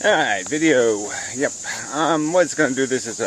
Alright, video. Yep. What's going to do this is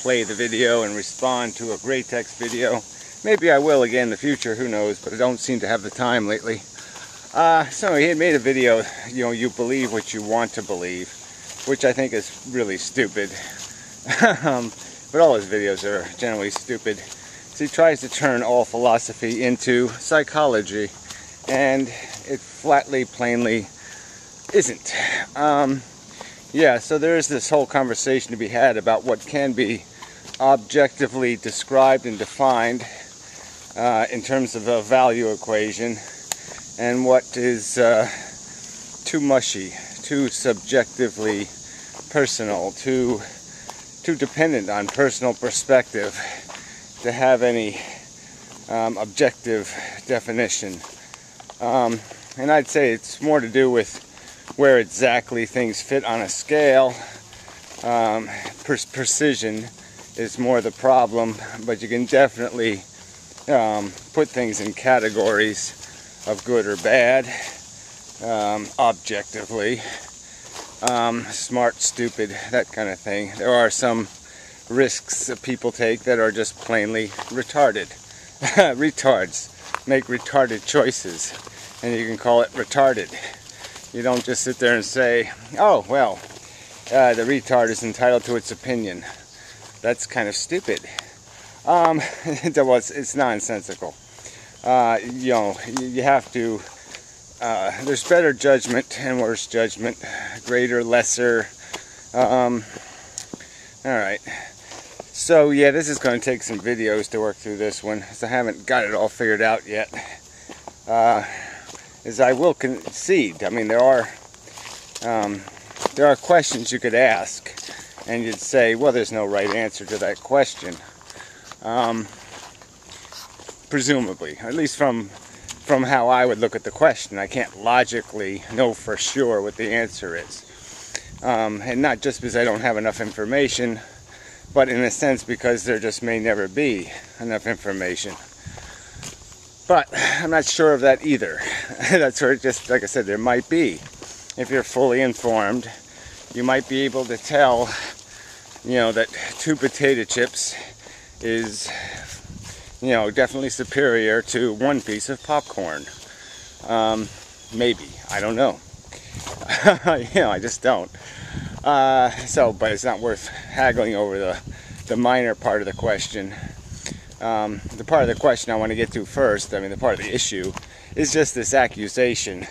play the video and respond to a Gray Text video. Maybe I will again in the future, who knows, but I don't seem to have the time lately. So he had made a video, you believe what you want to believe, which I think is really stupid. But all his videos are generally stupid. So he tries to turn all philosophy into psychology, and it flatly, plainly isn't. So there is this whole conversation to be had about what can be objectively described and defined in terms of a value equation, and what is too mushy, too subjectively personal, too dependent on personal perspective to have any objective definition. And I'd say it's more to do with where exactly things fit on a scale. Precision is more the problem, but you can definitely put things in categories of good or bad, objectively. Smart, stupid, that kind of thing. There are some risks that people take that are just plainly retarded. Retards make retarded choices, and you can call it retarded. You don't just sit there and say, oh, well, the retard is entitled to its opinion. That's kind of stupid. It's nonsensical. You have to, there's better judgment and worse judgment, greater, lesser. Alright. So, yeah, this is going to take some videos to work through this one, because I haven't got it all figured out yet. As I will concede, I mean, there are questions you could ask, and you'd say, well, there's no right answer to that question. Presumably, at least from how I would look at the question. I can't logically know for sure what the answer is. And not just because I don't have enough information, but in a sense because there just may never be enough information. But I'm not sure of that either. That's where, just like I said, there might be. If you're fully informed, you might be able to tell, that 2 potato chips is, definitely superior to 1 piece of popcorn. Maybe. I don't know. I just don't. But it's not worth haggling over the minor part of the question. The part of the question I want to get to first, the part of the issue, is just this accusation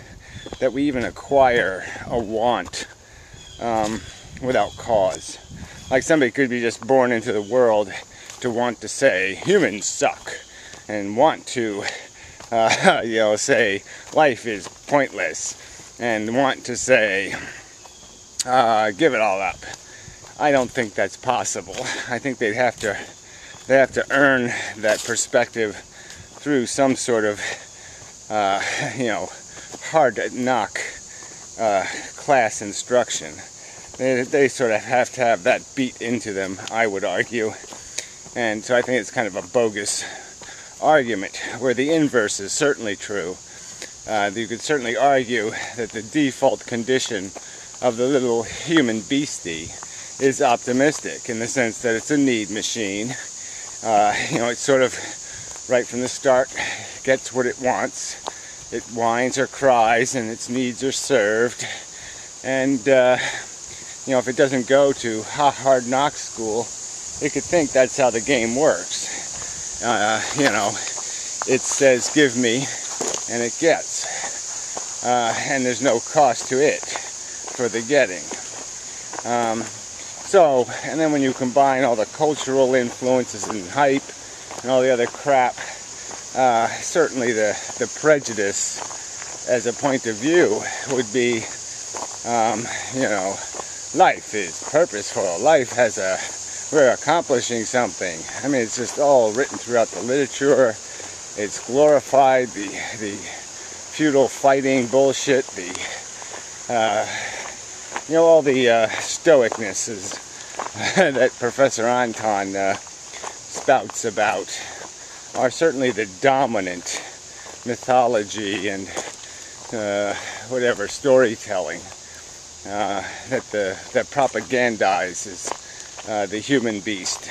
that we even acquire a want without cause. Like somebody could be just born into the world to want to say humans suck, and want to say life is pointless, and want to say give it all up. I don't think that's possible. I think they have to earn that perspective through some sort of hard knock class instruction. They sort of have to have that beat into them, I would argue. And so I think it's kind of a bogus argument, where the inverse is certainly true. You could certainly argue that the default condition of the little human beastie is optimistic, in the sense that it's a need machine. It sort of, right from the start, gets what it wants. It whines or cries, and its needs are served. And, if it doesn't go to hard knock school, it could think that's how the game works. It says, give me, and it gets. And there's no cost to it for the getting. And then when you combine all the cultural influences and hype and all the other crap, certainly the prejudice as a point of view would be, life is purposeful. Life we're accomplishing something. It's just all written throughout the literature. It's glorified, the feudal fighting bullshit, all the stoicness that Professor Anton spouts about are certainly the dominant mythology and storytelling. that propagandizes the human beast.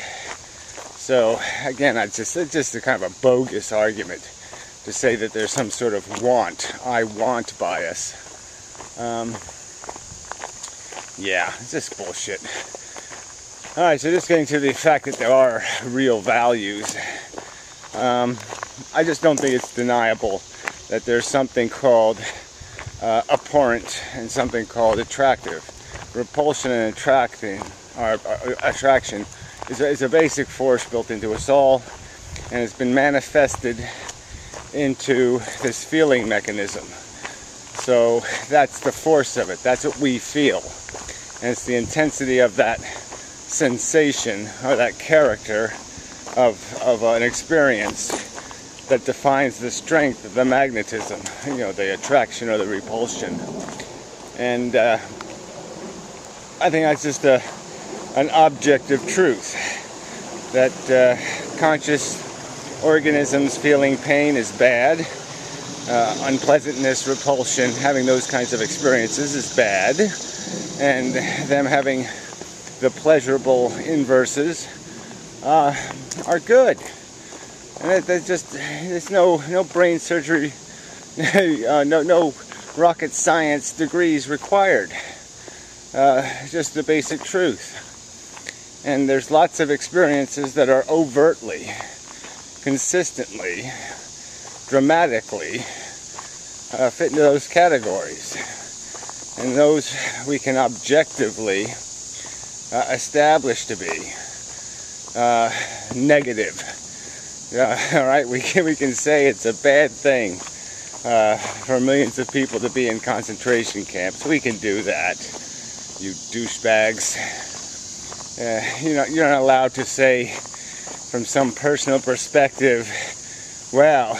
So again, it's just a kind of a bogus argument to say that there's some sort of I want bias. Yeah, it's just bullshit. Alright, so just getting to the fact that there are real values. I just don't think it's deniable that there's something called abhorrent and something called attractive. Repulsion and attraction is a basic force built into us all, and it's been manifested into this feeling mechanism. So that's the force of it. That's what we feel. And it's the intensity of that sensation or that character of an experience that defines the strength of the magnetism, the attraction or the repulsion. And I think that's just an objective truth, that conscious organisms feeling pain is bad, unpleasantness, repulsion, having those kinds of experiences is bad, and them having the pleasurable inverses are good. And there's no brain surgery, no rocket science degrees required. Just the basic truth. And there's lots of experiences that are overtly, consistently, dramatically fit into those categories. And those we can objectively establish to be negative. All right, we can say it's a bad thing for millions of people to be in concentration camps. We can do that, you douchebags. You're not allowed to say from some personal perspective, well,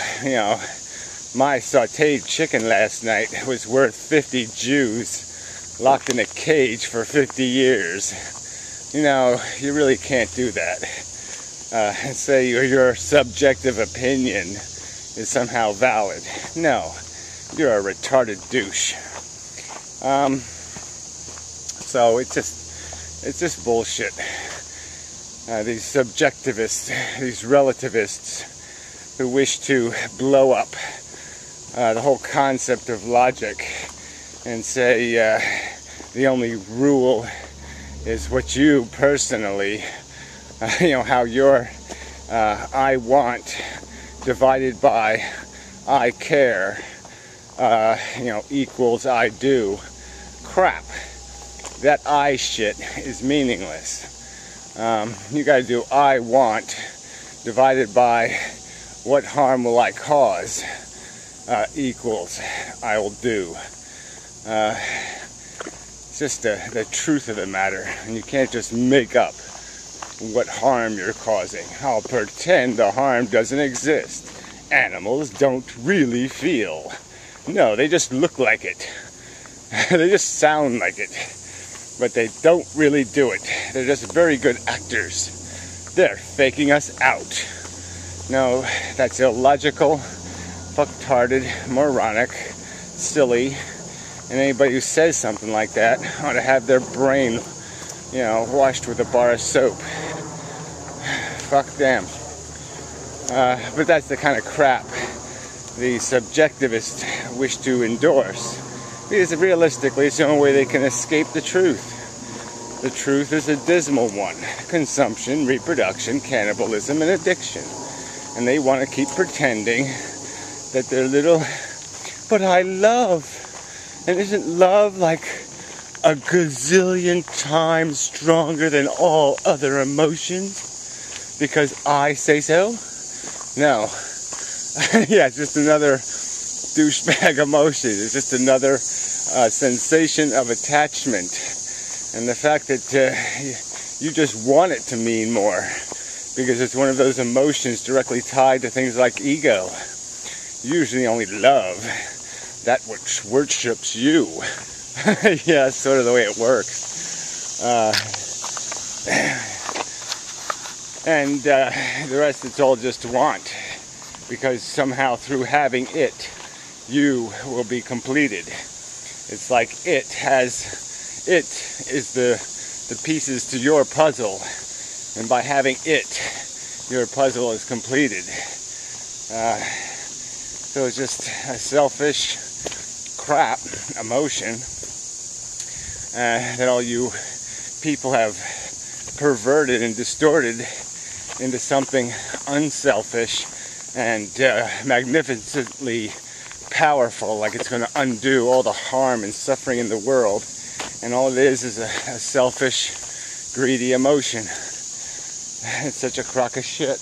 my sauteed chicken last night was worth 50 Jews locked in a cage for 50 years. You really can't do that. And say your subjective opinion is somehow valid. No, you're a retarded douche. So it's just bullshit. These subjectivists, these relativists who wish to blow up the whole concept of logic and say the only rule is what you personally, how your I want divided by I care, equals I do. Crap. That I shit is meaningless. You gotta do I want divided by what harm will I cause equals I will do. It's just the truth of the matter, and you can't just make up what harm you're causing. I'll pretend the harm doesn't exist. Animals don't really feel. No, they just look like it. They just sound like it. But they don't really do it. They're just very good actors. They're faking us out. No, that's illogical, fucktarded, moronic, silly, and anybody who says something like that ought to have their brain, washed with a bar of soap. Fuck them. But that's the kind of crap the subjectivists wish to endorse. Because realistically, it's the only way they can escape the truth. The truth is a dismal one. Consumption, reproduction, cannibalism, and addiction. And they want to keep pretending that they're little, but I love. And isn't love like a gazillion times stronger than all other emotions? Because I say so? No. Yeah, it's just another douchebag emotion. It's just another sensation of attachment. And the fact that you just want it to mean more because it's one of those emotions directly tied to things like ego. Usually only love, that which worships you. Yeah, that's sort of the way it works. And the rest, it's all just want, because somehow through having it, you will be completed. It's like it has It is the pieces to your puzzle, and by having it, your puzzle is completed. So it's just a selfish crap emotion that all you people have perverted and distorted into something unselfish and magnificently powerful, like it's going to undo all the harm and suffering in the world. And all it is a selfish, greedy emotion. It's such a crock of shit.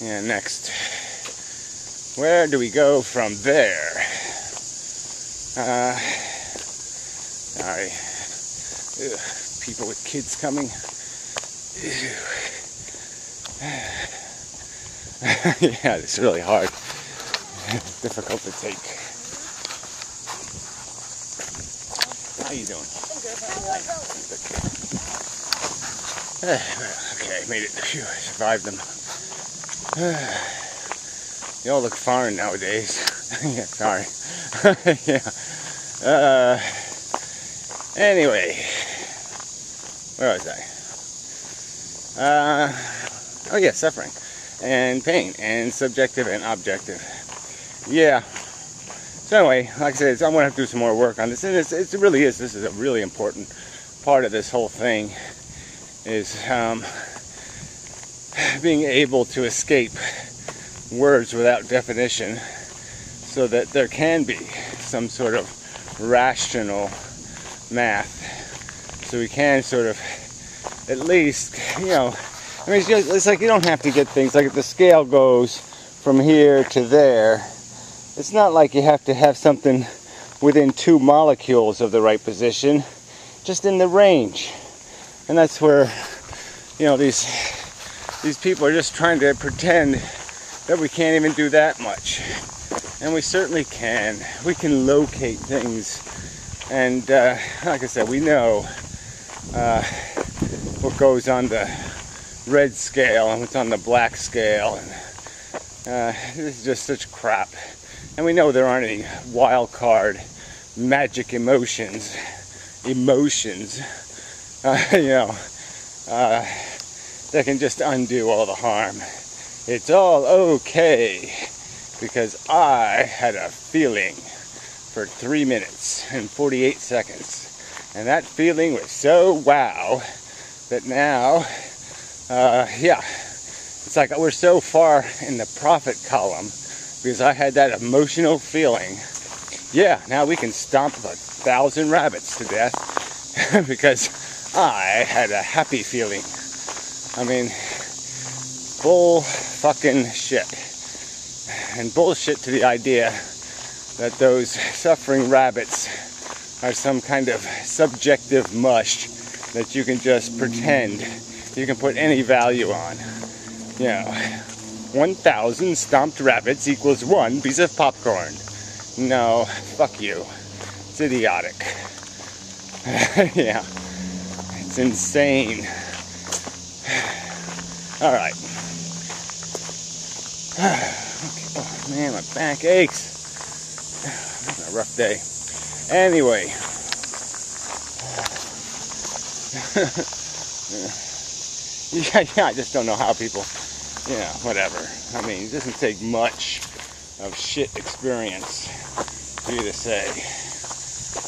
Yeah, next. Where do we go from there? Sorry. Ugh, people with kids coming. Yeah, it's really hard. It's difficult to take. How you doing? Okay, made it. Phew, I survived them. You all look foreign nowadays. Yeah, sorry. Yeah. Anyway, where was I? Oh yeah, suffering and pain and subjective and objective. Yeah. So anyway, like I said, I'm gonna have to do some more work on this, and it really is. This is a really important part of this whole thing. Is being able to escape words without definition, so that there can be some sort of rational math, so we can sort of at least, you know, I mean, it's like you don't have to get things like if the scale goes from here to there, it's not like you have to have something within 2 molecules of the right position, just in the range. And that's where, you know, these people are just trying to pretend that we can't even do that much. And we certainly can. We can locate things. And like I said, we know what goes on the red scale and what's on the black scale. And this is just such crap. And we know there aren't any wild card magic emotions, you know, that can just undo all the harm. It's all okay because I had a feeling for 3 minutes and 48 seconds, and that feeling was so wow that now, yeah, it's like we're so far in the profit column because I had that emotional feeling. Yeah, now we can stomp 1,000 rabbits to death because I had a happy feeling. I mean, bull fucking shit. And bullshit to the idea that those suffering rabbits are some kind of subjective mush that you can just pretend you can put any value on. You know, 1,000 stomped rabbits equals 1 piece of popcorn. No, fuck you. It's idiotic. Yeah, it's insane. All right. Okay. Oh man, my back aches. It's a rough day. Anyway. Yeah, I just don't know how people, yeah, whatever. I mean, it doesn't take much of shit experience for you to say,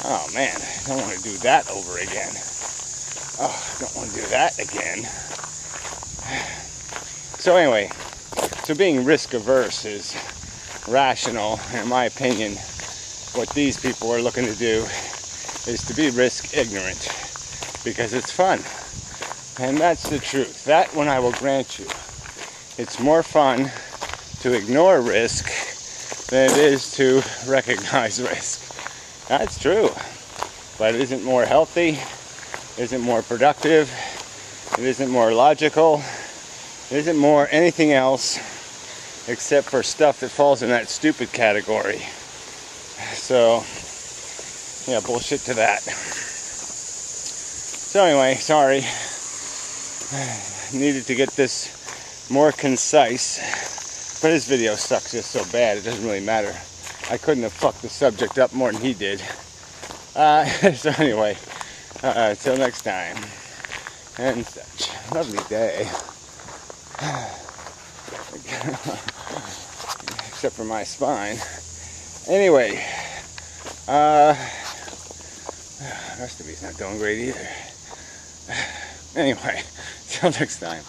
oh man, I don't want to do that over again. Oh, I don't want to do that again. So anyway, so being risk averse is rational. In my opinion, what these people are looking to do is to be risk ignorant because it's fun. And that's the truth. That one I will grant you. It's more fun to ignore risk than it is to recognize risk. That's true. But it isn't more healthy, it isn't more productive, it isn't more logical, it isn't more anything else except for stuff that falls in that stupid category. So, yeah, bullshit to that. So anyway, sorry. Needed to get this more concise. But this video sucks just so bad, it doesn't really matter. I couldn't have fucked the subject up more than he did. So anyway, till next time, and such. Lovely day. Except for my spine. Anyway, the rest of me's not doing great either. Anyway, till next time.